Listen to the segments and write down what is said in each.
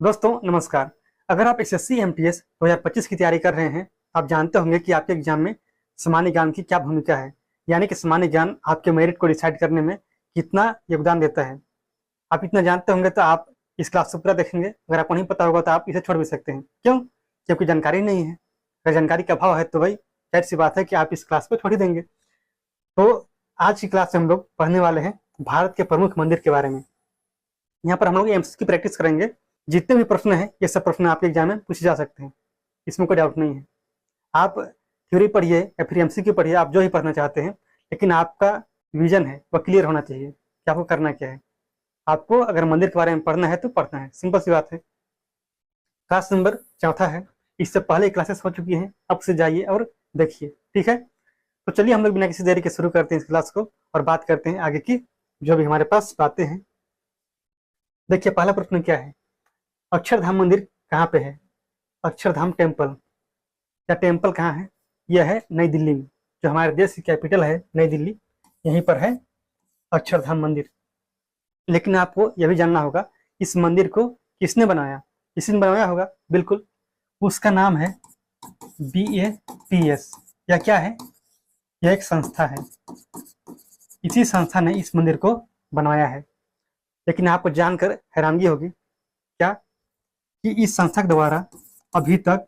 दोस्तों नमस्कार। अगर आप एसएससी एमटीएस 2025 की तैयारी कर रहे हैं, आप जानते होंगे कि आपके एग्जाम में सामान्य ज्ञान की क्या भूमिका है। यानी कि सामान्य ज्ञान आपके मेरिट को डिसाइड करने में कितना योगदान देता है। आप इतना जानते होंगे तो आप इस क्लास को पूरा देखेंगे। अगर आपको नहीं पता होगा तो आप इसे छोड़ भी सकते हैं। क्यों? क्योंकि जानकारी नहीं है। अगर जानकारी का अभाव है तो भाई जाहिर सी बात है कि आप इस क्लास को छोड़ ही देंगे। तो आज की क्लास में हम लोग पढ़ने वाले हैं भारत के प्रमुख मंदिर के बारे में। यहाँ पर हम लोग एमसीक्यू की प्रैक्टिस करेंगे। जितने भी प्रश्न हैं ये सब प्रश्न आपके एग्जाम में पूछे जा सकते हैं, इसमें कोई डाउट नहीं है। आप थ्योरी पढ़िए या फिर एमसीक्यू पढ़िए, आप जो ही पढ़ना चाहते हैं, लेकिन आपका विजन है वह क्लियर होना चाहिए कि आपको करना क्या है। आपको अगर मंदिर के बारे में पढ़ना है तो पढ़ना है, सिंपल सी बात है। क्लास नंबर चौथा है, इससे पहले क्लासेस हो चुकी हैं, अब से जाइए और देखिए, ठीक है। तो चलिए हम लोग बिना किसी देरी के शुरू करते हैं इस क्लास को और बात करते हैं आगे की जो भी हमारे पास बातें हैं। देखिए पहला प्रश्न क्या है, अक्षरधाम मंदिर कहाँ पे है? अक्षरधाम टेम्पल या टेम्पल कहाँ है? यह है नई दिल्ली में, जो हमारे देश की कैपिटल है नई दिल्ली, यहीं पर है अक्षरधाम मंदिर। लेकिन आपको यह भी जानना होगा इस मंदिर को किसने बनाया। किसी ने बनाया होगा, बिल्कुल। उसका नाम है BAPS। यह क्या है? यह एक संस्था है। इसी संस्था ने इस मंदिर को बनवाया है। लेकिन आपको जानकर हैरानगी होगी क्या कि इस संस्था के द्वारा अभी तक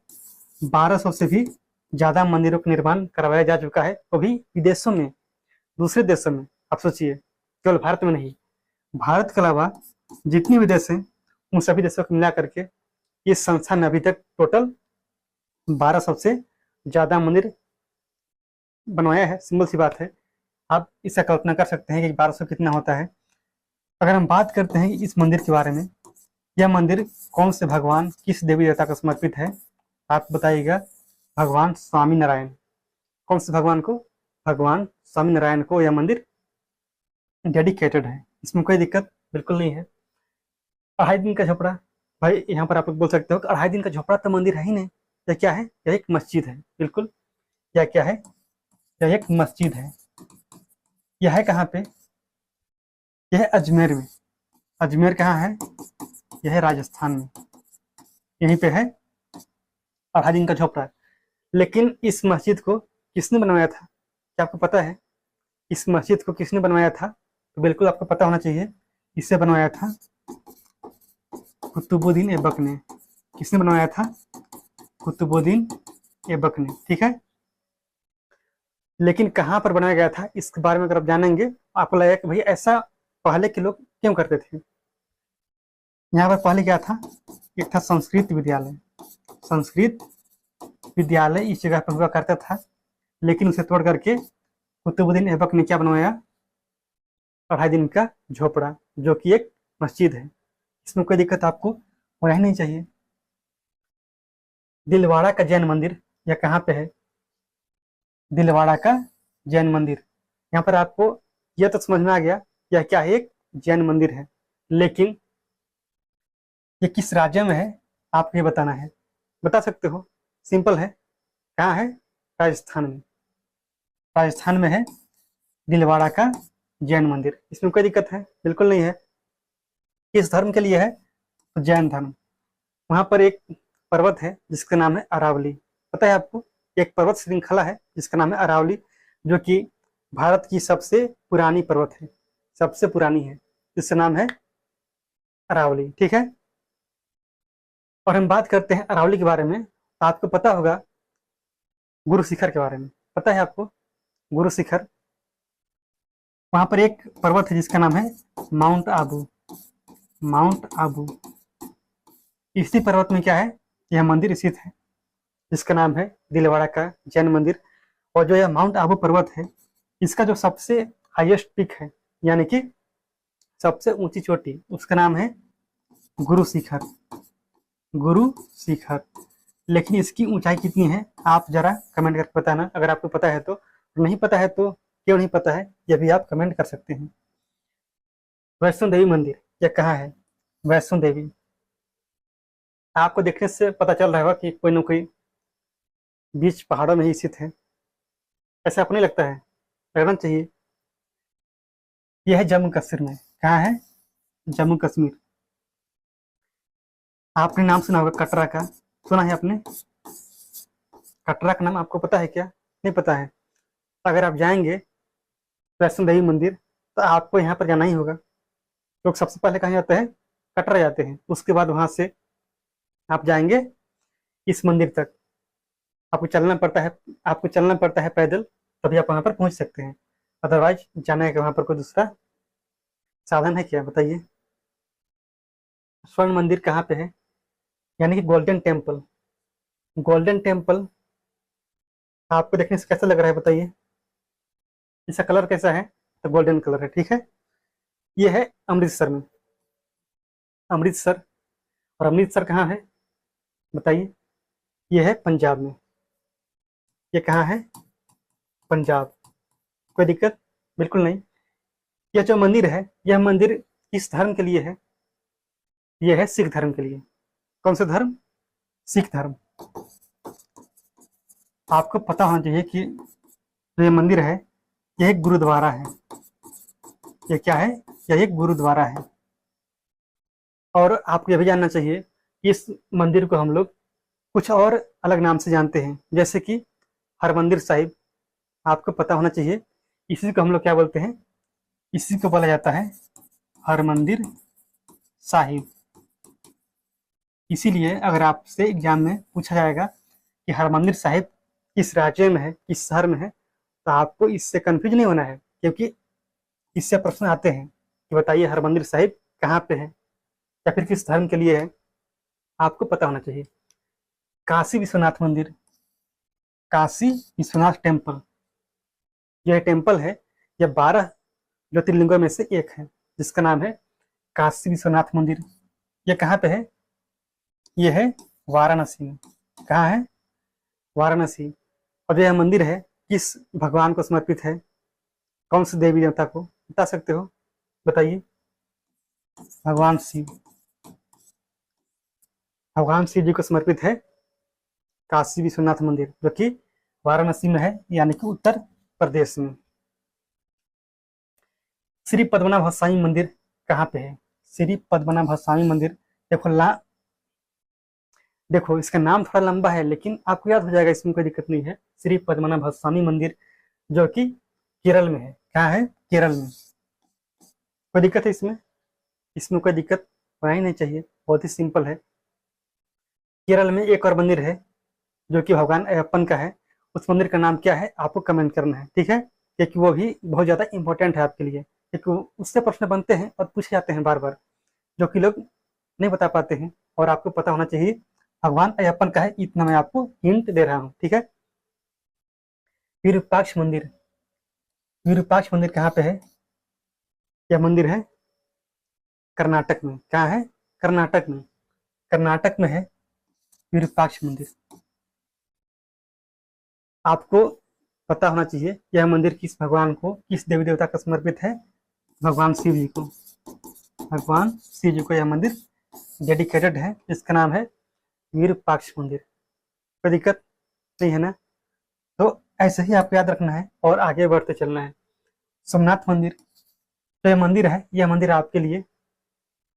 1200 से भी ज्यादा मंदिरों का निर्माण करवाया जा चुका है, वो भी विदेशों में, दूसरे देशों में। आप सोचिए, केवल भारत में नहीं, भारत के अलावा जितनी भी देश हैं उन सभी देशों को मिला करके इस संस्था ने अभी तक टोटल 1200 से ज्यादा मंदिर बनवाया है। सिंपल सी बात है, आप इसका कल्पना कर सकते हैं कि 1200 कितना होता है। अगर हम बात करते हैं इस मंदिर के बारे में, यह मंदिर कौन से भगवान, किस देवी देवता को समर्पित है? आप बताइएगा। भगवान स्वामी नारायण। कौन से भगवान को? भगवान स्वामी नारायण को यह मंदिर डेडिकेटेड है। इसमें कोई दिक्कत बिल्कुल नहीं है। 2.5 दिन का झोपड़ा, भाई यहाँ पर आप लोग बोल सकते हो कि 2.5 दिन का झोपड़ा तो मंदिर है ही नहीं। यह क्या है? यह एक मस्जिद है, बिल्कुल। यह क्या है? यह एक मस्जिद है। यह है कहाँ पे? यह है अजमेर में। अजमेर कहाँ है? यह है राजस्थान में, यहीं पे है 2.5 दिन का झोपड़ा। लेकिन इस मस्जिद को किसने बनवाया था? क्या आपको पता है इस मस्जिद को किसने बनवाया था? तो बिल्कुल आपको पता होना चाहिए। इसे बनवाया था कुतुबुद्दीन ऐबक ने। किसने बनवाया था? कुतुबुद्दीन ऐबक ने, ठीक है। लेकिन कहाँ पर बनाया गया था इसके बारे में अगर आप जानेंगे, आपको लगेगा कि भाई ऐसा पहले के लोग क्यों करते थे। यहाँ पर पहले क्या था? एक था संस्कृत विद्यालय। संस्कृत विद्यालय इस जगह पर हुआ करता था, लेकिन उसे तोड़ करके कुतुबुद्दीन ऐबक ने क्या बनवाया? 2.5 दिन का झोपड़ा, जो कि एक मस्जिद है। इसमें कोई दिक्कत आपको होना ही नहीं चाहिए। दिलवाड़ा का जैन मंदिर, यह कहाँ पे है? दिलवाड़ा का जैन मंदिर। यहाँ पर आपको यह तो समझ में आ गया यह क्या है, एक जैन मंदिर है। लेकिन ये किस राज्य में है आपको ये बताना है। बता सकते हो, सिंपल है। कहाँ है? राजस्थान में। राजस्थान में है दिलवाड़ा का जैन मंदिर। इसमें कोई दिक्कत है? बिल्कुल नहीं है। किस धर्म के लिए है? तो जैन धर्म। वहां पर एक पर्वत है जिसका नाम है अरावली। पता है आपको? एक पर्वत श्रृंखला है जिसका नाम है अरावली, जो कि भारत की सबसे पुरानी पर्वत है, सबसे पुरानी है, जिसका नाम है अरावली, ठीक है। और हम बात करते हैं अरावली के बारे में, तो आपको पता होगा गुरु शिखर के बारे में। पता है आपको गुरु शिखर? वहां पर एक पर्वत है जिसका नाम है माउंट आबू। माउंट आबू, इसी पर्वत में क्या है? यह मंदिर स्थित है जिसका नाम है दिलवाड़ा का जैन मंदिर। और जो यह माउंट आबू पर्वत है, इसका जो सबसे हाईएस्ट पीक है, यानी कि सबसे ऊंची चोटी, उसका नाम है गुरु शिखर। गुरु शिखर। लेकिन इसकी ऊंचाई कितनी है आप जरा कमेंट करके बताना, अगर आपको पता है तो। नहीं पता है तो क्यों नहीं पता है यह भी आप कमेंट कर सकते हैं। वैष्णो देवी मंदिर, यह कहाँ है? वैष्णो देवी। आपको देखने से पता चल रहा होगा कि कोई ना कोई बीच पहाड़ों में ही स्थित है। ऐसा आपको नहीं लगता है? लगना चाहिए। यह है जम्मू कश्मीर में। कहाँ है? जम्मू कश्मीर। आपने नाम सुना होगा कटरा का, सुना है आपने? कटरा का नाम आपको पता है क्या? नहीं पता है? अगर आप जाएंगे वैष्णो देवी मंदिर तो आपको यहाँ पर जाना ही होगा। लोग सबसे पहले कहाँ जाते हैं? कटरा जाते हैं, उसके बाद वहां से आप जाएंगे इस मंदिर तक। आपको चलना पड़ता है, आपको चलना पड़ता है पैदल, तभी आप वहां पर पहुंच सकते हैं। अदरवाइज जाने का वहां पर कोई दूसरा साधन है क्या, बताइए? स्वर्ण मंदिर कहाँ पे है? यानी कि गोल्डन टेम्पल। गोल्डन टेम्पल आपको देखने से कैसा लग रहा है, बताइए? इसका कलर कैसा है? तो गोल्डन कलर है, ठीक है। ये है अमृतसर में, अमृतसर। और अमृतसर कहाँ है, बताइए? ये है पंजाब में। ये कहाँ है? पंजाब। कोई दिक्कत? बिल्कुल नहीं। यह जो मंदिर है, यह मंदिर किस धर्म के लिए है? यह है सिख धर्म के लिए। कौन सा धर्म? सिख धर्म। आपको पता होना चाहिए कि जो ये मंदिर है, यह एक गुरुद्वारा है। ये क्या है? यह एक गुरुद्वारा है। और आपको यह भी जानना चाहिए कि इस मंदिर को हम लोग कुछ और अलग नाम से जानते हैं, जैसे कि हरमंदिर साहिब। आपको पता होना चाहिए, इसी को हम लोग क्या बोलते हैं? इसी को बोला जाता है हरमंदिर साहिब। इसीलिए अगर आपसे एग्जाम में पूछा जाएगा कि हरमंदिर साहिब किस राज्य में है, किस शहर में है, तो आपको इससे कंफ्यूज नहीं होना है, क्योंकि इससे प्रश्न आते हैं कि बताइए हरमंदिर साहिब कहाँ पे है या फिर किस धर्म के लिए है। आपको पता होना चाहिए। काशी विश्वनाथ मंदिर, काशी विश्वनाथ टेम्पल। यह टेम्पल है, यह 12 ज्योतिर्लिंगों में से एक है, जिसका नाम है काशी विश्वनाथ मंदिर। यह कहाँ पे है? यह है वाराणसी में। कहाँ है? वाराणसी। और यह मंदिर है किस भगवान को समर्पित है? कौन से देवी देवता को, बता सकते हो? बताइए। भगवान शिव। भगवान शिव जी को समर्पित है काशी विश्वनाथ मंदिर, जो कि वाराणसी में है, यानी कि उत्तर प्रदेश में। श्री पद्मनाभ स्वामी मंदिर कहाँ पे है? श्री पद्मनाभ स्वामी मंदिर, देखो देखो इसका नाम थोड़ा लंबा है, लेकिन आपको याद हो जाएगा, इसमें कोई दिक्कत नहीं है। श्री पद्मनाभ स्वामी मंदिर, जो कि केरल में है। कहाँ है? केरल में। कोई दिक्कत है इसमें? इसमें कोई दिक्कत होना ही नहीं चाहिए, बहुत ही सिंपल है। केरल में एक और मंदिर है जो कि भगवान अयप्पन का है। उस मंदिर का नाम क्या है, आपको कमेंट करना है, ठीक है? क्योंकि वो भी बहुत ज्यादा इंपॉर्टेंट है आपके लिए, क्योंकि उससे प्रश्न बनते हैं और पूछे जाते हैं बार बार, जो कि लोग नहीं बता पाते हैं, और आपको पता होना चाहिए भगवान अयप्पन का है। इतना मैं आपको हिंट दे रहा हूँ, ठीक है? विरूपाक्ष मंदिर। विरूपाक्ष मंदिर कहाँ पे है? यह मंदिर है कर्नाटक में। कहाँ है? कर्नाटक में। कर्नाटक में है विरूपाक्ष मंदिर। आपको पता होना चाहिए यह मंदिर किस भगवान को, किस देवी देवता को समर्पित है? भगवान शिव जी को। भगवान शिव जी को यह मंदिर डेडिकेटेड है। इसका नाम है विरूपाक्ष मंदिर। कोई दिक्कत नहीं है ना? तो ऐसे ही आपको याद रखना है और आगे बढ़ते चलना है। सोमनाथ मंदिर, तो यह मंदिर है, यह मंदिर आपके लिए,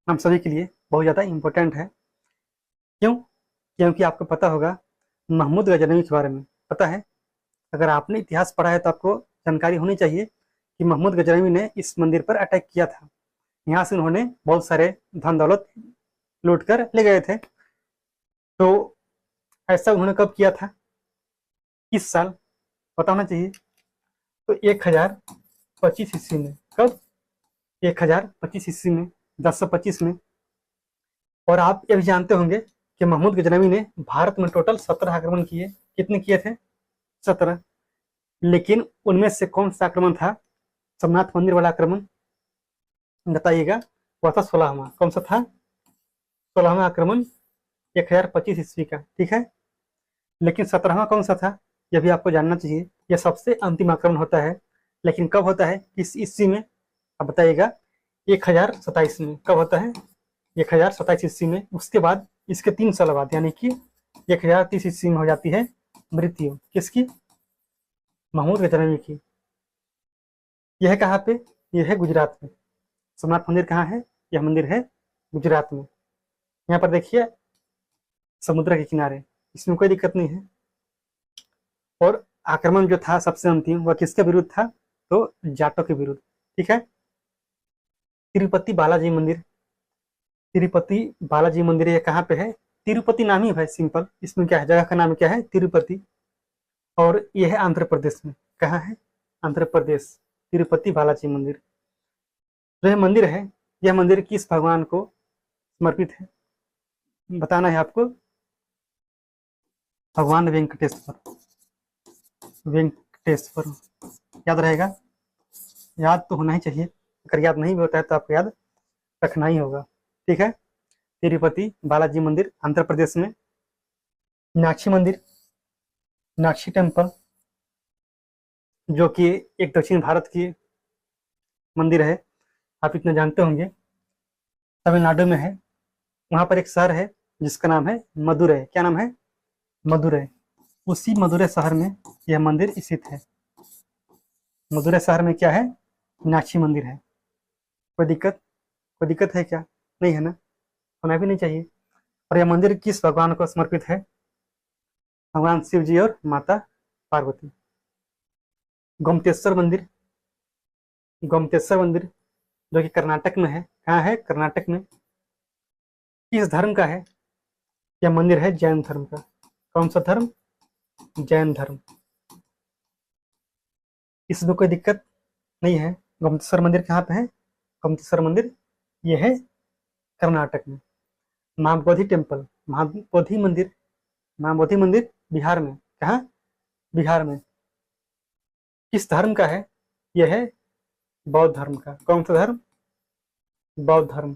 हम सभी के लिए बहुत ज़्यादा इंपॉर्टेंट है। क्यों? क्योंकि आपको पता होगा महमूद गजनवी के बारे में, पता है? अगर आपने इतिहास पढ़ा है तो आपको जानकारी होनी चाहिए कि महमूद गजनवी ने इस मंदिर पर अटैक किया था। यहाँ से उन्होंने बहुत सारे धन दौलत लूट कर ले गए थे। तो ऐसा उन्होंने कब किया था, किस साल, पता होना चाहिए। तो 1025 ईस्वी में। कब? 1025 ईस्वी में, 1025 में। और आप ये भी जानते होंगे कि महमूद गजनवी ने भारत में टोटल 17 आक्रमण किए। कितने किए थे? 17। लेकिन उनमें से कौन सा आक्रमण था सोमनाथ मंदिर वाला आक्रमण, बताइएगा? वह था 16वां। कौन सा था? 16वां आक्रमण 1025 ईस्वी का, ठीक है? लेकिन 17वां कौन सा था, यह भी आपको जानना चाहिए। यह सबसे अंतिम आक्रमण होता है, लेकिन कब होता है, किस ईस्वी में? अब बताइएगा। 1027 में। कब होता है? 1027 ईस्वी में। उसके बाद इसके 3 साल बाद, यानी कि 1030 ईस्वी में हो जाती है मृत्यु। किसकी? महमूद गजनवी की। यह कहाँ पे? यह है गुजरात में। सोमनाथ मंदिर कहाँ है? यह मंदिर है गुजरात में। यहाँ पर देखिए समुद्र के किनारे, इसमें कोई दिक्कत नहीं है। और आक्रमण जो था सबसे अंतिम वह किसके विरुद्ध था, तो जाटों के विरुद्ध। ठीक है। तिरुपति बालाजी मंदिर, तिरुपति बालाजी मंदिर ये कहाँ पे है, तिरुपति नाम ही है भाई, सिंपल। इसमें क्या है, जगह का नाम क्या है, तिरुपति। और यह है आंध्र प्रदेश में। कहाँ है, आंध्र प्रदेश। तिरुपति बालाजी मंदिर जो यह मंदिर है, यह मंदिर किस भगवान को समर्पित है, बताना है आपको। भगवान वेंकटेश्वर, वेंकटेश्वर याद रहेगा, याद तो होना ही चाहिए। अगर याद नहीं भी होता है तो आपको याद रखना ही होगा। ठीक है। तिरुपति बालाजी मंदिर आंध्र प्रदेश में। मीनाक्षी मंदिर, मीनाक्षी टेम्पल जो कि एक दक्षिण भारत की मंदिर है, आप इतना जानते होंगे, तमिलनाडु में है। वहां पर एक शहर है जिसका नाम है मदुरै। क्या नाम है, मदुरै। उसी मदुरै शहर में यह मंदिर स्थित है। मदुरै शहर में क्या है, मीनाक्षी मंदिर है। कोई दिक्कत, कोई दिक्कत है क्या, नहीं है ना, होना भी नहीं चाहिए। और यह मंदिर किस भगवान को समर्पित है, भगवान शिव जी और माता पार्वती। गोमतेश्वर मंदिर, गोमतेश्वर मंदिर जो कि कर्नाटक में है। कहाँ है, कर्नाटक में। किस धर्म का है, यह मंदिर है जैन धर्म का। कौन सा धर्म, जैन धर्म। इसमें कोई दिक्कत नहीं है। गोमतेश्वर मंदिर कहाँ पे है, गोमतेश्वर मंदिर ये है कर्नाटक में। महाबोधि टेम्पल, महाबोधि मंदिर, महाबोधि मंदिर बिहार में। कहाँ, बिहार में। किस धर्म का है, यह है बौद्ध धर्म का। कौन सा धर्म, बौद्ध धर्म।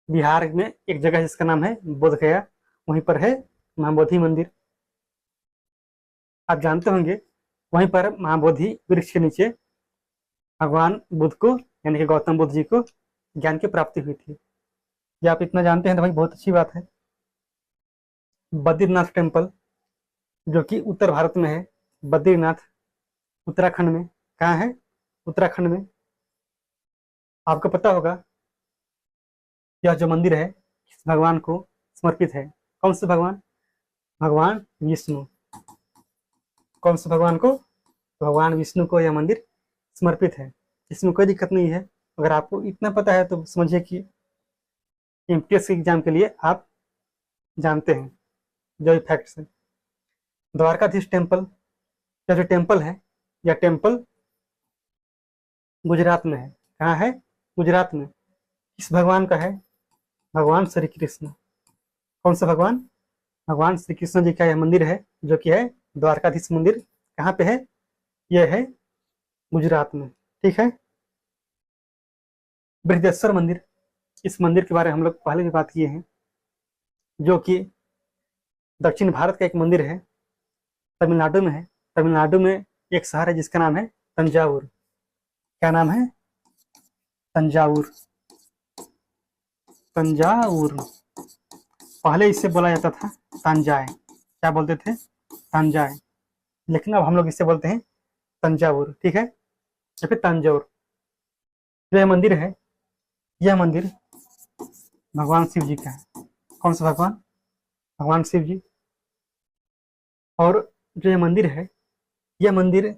बिहार में एक जगह जिसका नाम है बोध गया, वहीं पर है महाबोधि मंदिर। आप जानते होंगे वहीं पर महाबोधि वृक्ष के नीचे भगवान बुद्ध को, यानी कि गौतम बुद्ध जी को ज्ञान की प्राप्ति हुई थी। ये आप इतना जानते हैं तो भाई बहुत अच्छी बात है। बद्रीनाथ टेम्पल जो कि उत्तर भारत में है, बद्रीनाथ उत्तराखंड में। कहाँ है, उत्तराखंड में। आपको पता होगा यह जो मंदिर है किस भगवान को समर्पित है, कौन से भगवान, भगवान विष्णु। कौन से भगवान को, भगवान विष्णु को यह मंदिर समर्पित है। इसमें कोई दिक्कत नहीं है। अगर आपको इतना पता है तो समझिए कि एमटीएस एग्जाम के लिए आप जानते हैं जो फैक्ट्स है। द्वारकाधीश टेम्पल, यह जो टेम्पल है, यह टेम्पल गुजरात में है। कहाँ है, गुजरात में। किस भगवान का है, भगवान श्री कृष्ण। कौन सा भगवान, भगवान श्री कृष्ण जी का यह मंदिर है जो कि है द्वारकाधीश मंदिर। कहाँ पे है, यह है गुजरात में। ठीक है। बृहदेश्वर मंदिर, इस मंदिर के बारे में हम लोग पहले भी बात किए हैं, जो कि दक्षिण भारत का एक मंदिर है, तमिलनाडु में है। तमिलनाडु में एक शहर है जिसका नाम है तंजावुर। क्या नाम है, तंजावुर, तंजावुर। पहले इसे बोला जाता था तंजाय। क्या बोलते थे, तंजाय। लेकिन अब हम लोग इसे बोलते हैं तंजावुर। ठीक है, या फिर तंजौर। जो यह मंदिर है, यह मंदिर भगवान शिव जी का है। कौन सा भगवान, भगवान शिव जी। और जो यह मंदिर है, यह मंदिर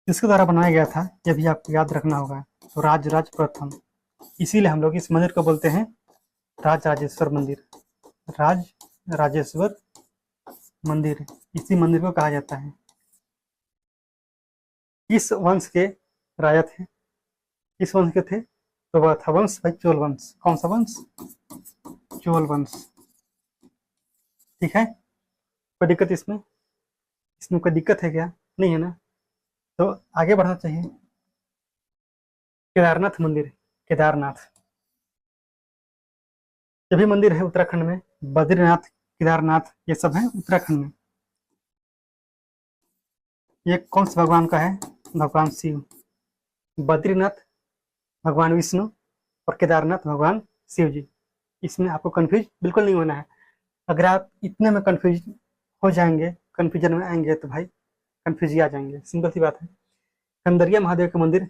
किसके द्वारा बनाया गया था, यह भी आपको याद रखना होगा। तो राजराज प्रथम, इसीलिए हम लोग इस मंदिर को बोलते हैं राजराजेश्वर मंदिर। राज राजेश्वर मंदिर, इसी मंदिर को कहा जाता है। इस वंश के राजा थे, इस वंश के थे, तो वह था वंश भाई चोल वंश। कौन सा वंश, चोल वंश। ठीक है। कोई दिक्कत इसमें, इसमें कोई दिक्कत है क्या, नहीं है ना, तो आगे बढ़ना चाहिए। केदारनाथ मंदिर, केदारनाथ ये भी मंदिर है उत्तराखंड में। बद्रीनाथ, केदारनाथ ये सब है उत्तराखंड में। ये कौन से भगवान का है, भगवान शिव। बद्रीनाथ भगवान विष्णु और केदारनाथ भगवान शिव जी। इसमें आपको कंफ्यूज बिल्कुल नहीं होना है। अगर आप इतने में कंफ्यूज हो जाएंगे, कंफ्यूजन में आएंगे तो भाई कंफ्यूज ही आ जाएंगे, सिंपल सी बात है। कंदरिया महादेव का मंदिर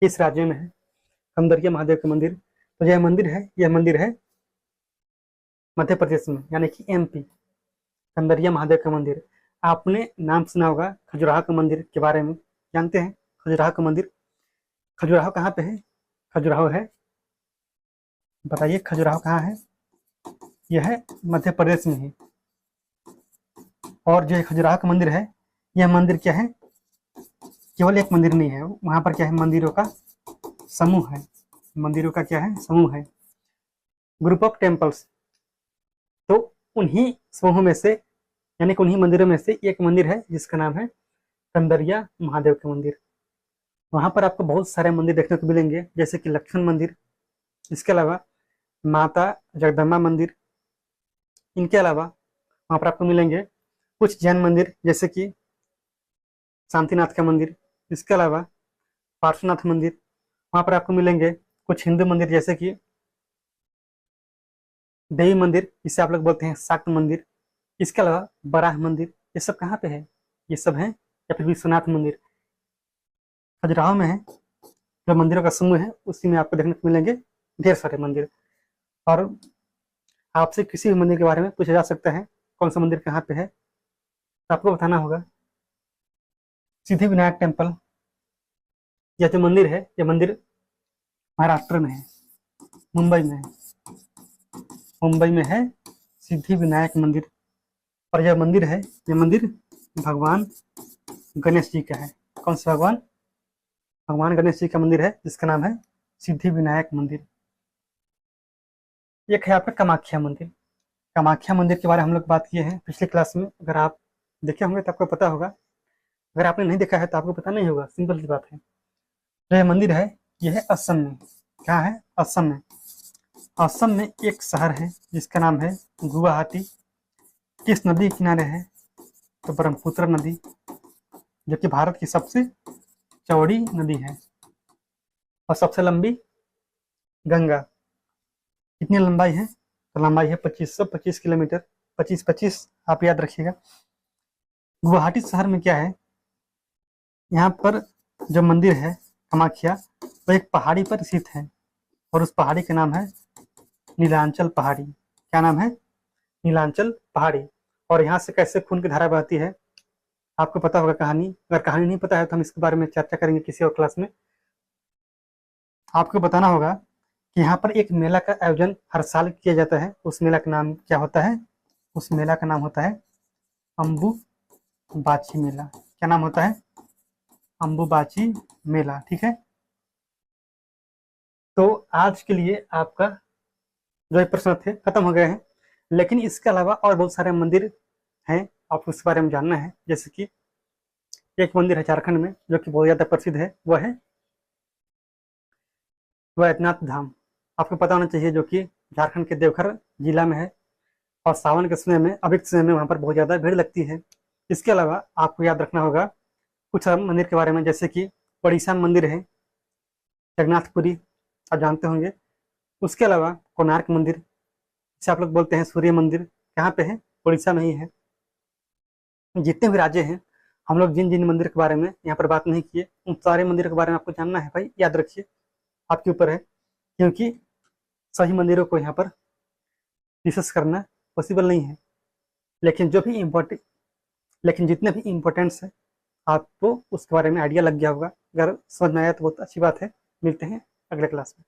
इस राज्य में है, कंदरिया महादेव का मंदिर। तो यह मंदिर है, यह मंदिर है मध्य प्रदेश में, यानी कि एमपी, कंदरिया महादेव का मंदिर। आपने नाम सुना होगा खजुराहो के मंदिर के बारे में, जानते हैं खजुराहो का मंदिर? खजुराहो कहाँ पे है? खजुराहो है, बताइए खजुराहो कहाँ है? यह है मध्य प्रदेश में है। और जो खजुराहो का मंदिर है, यह मंदिर क्या है? केवल एक मंदिर नहीं है, वहां पर क्या है? मंदिरों का समूह है। मंदिरों का क्या है? समूह है, ग्रुप ऑफ टेम्पल्स। तो उन्हीं समूहों में से, यानी कि उन्हीं मंदिरों में से एक मंदिर है जिसका नाम है कंदरिया महादेव का मंदिर। वहां पर आपको बहुत सारे मंदिर देखने को मिलेंगे, जैसे कि लक्ष्मण मंदिर, इसके अलावा माता जगदम्बा मंदिर। इनके अलावा वहां पर आपको मिलेंगे कुछ जैन मंदिर, जैसे कि शांतिनाथ का मंदिर। इसके अलावा पार्श्वनाथ मंदिर। वहां पर आपको मिलेंगे कुछ हिंदू मंदिर, जैसे कि देवी मंदिर, जिसे आप लोग बोलते हैं शाक्त मंदिर। इसके अलावा बराह मंदिर। ये सब कहाँ पे है? ये सब है, या फिर विश्वनाथ मंदिर खजुराहो में है। जो मंदिरों का समूह है उसी में आपको देखने को मिलेंगे ढेर सारे मंदिर। और आपसे किसी भी मंदिर के बारे में पूछा जा सकता है, कौन सा मंदिर कहाँ पे है, तो आपको बताना होगा। सिद्धि विनायक टेम्पल, यह जो मंदिर है, यह मंदिर महाराष्ट्र में है, मुंबई में है। मुंबई में है सिद्धि विनायक मंदिर। और यह मंदिर है, यह मंदिर भगवान गणेश जी का है। कौन सा भगवान? भगवान गणेश जी का मंदिर है, जिसका नाम है सिद्धि विनायक मंदिर। एक है आपका कामाख्या मंदिर। कामाख्या मंदिर के बारे में हम लोग बात किए हैं पिछले क्लास में। अगर आप देखे होंगे तो आपको पता होगा, अगर आपने नहीं देखा है तो आपको पता नहीं होगा, सिंपल सी बात है। जो यह मंदिर है, यह है असम में। कहाँ है? असम में। असम में एक शहर है जिसका नाम है गुवाहाटी। किस नदी के किनारे है? तो ब्रह्मपुत्र नदी, जो कि भारत की सबसे चौड़ी नदी है और सबसे लंबी गंगा। कितनी लंबाई है? तो लंबाई है 2525 किलोमीटर। 2525 आप याद रखिएगा। गुवाहाटी शहर में क्या है, यहाँ पर जो मंदिर है कामाख्या, वो एक पहाड़ी पर स्थित है, और उस पहाड़ी का नाम है नीलांचल पहाड़ी। क्या नाम है? नीलांचल पहाड़ी। और यहाँ से कैसे खून की धारा बहती है, आपको पता होगा कहानी। अगर कहानी नहीं पता है तो हम इसके बारे में चर्चा करेंगे किसी और क्लास में। आपको बताना होगा कि यहाँ पर एक मेला का आयोजन हर साल किया जाता है। उस मेला का नाम क्या होता है? उस मेला का नाम होता है अम्बुबाची मेला। क्या नाम होता है? अम्बुबाची मेला। ठीक है, तो आज के लिए आपका जो ये प्रश्न थे खत्म हो गए हैं। लेकिन इसके अलावा और बहुत सारे मंदिर हैं, आपको उसके बारे में जानना है। जैसे कि एक मंदिर है झारखंड में जो कि बहुत ज्यादा प्रसिद्ध है, वह है वैद्यनाथ धाम। आपको पता होना चाहिए, जो कि झारखंड के देवघर जिला में है। और सावन के समय में, अभी के समय में वहाँ पर बहुत ज़्यादा भीड़ लगती है। इसके अलावा आपको याद रखना होगा कुछ मंदिर के बारे में, जैसे कि उड़ीसा में मंदिर है जगन्नाथपुरी, आप जानते होंगे। उसके अलावा कोणार्क मंदिर, जिसे आप लोग बोलते हैं सूर्य मंदिर, कहाँ पे है? उड़ीसा में ही है। जितने भी राज्य हैं, हम लोग जिन जिन मंदिर के बारे में यहाँ पर बात नहीं किए, उन सारे मंदिर के बारे में आपको जानना है भाई, याद रखिए, आपके ऊपर है। क्योंकि सही मंदिरों को यहाँ पर रिसर्च करना पॉसिबल नहीं है। लेकिन जो भी इम्पोर्टेंट लेकिन जितने भी इम्पोर्टेंट्स है, आपको उसके बारे में आइडिया लग गया होगा। अगर समझ में आया तो बहुत अच्छी बात है। मिलते हैं अगले क्लास में।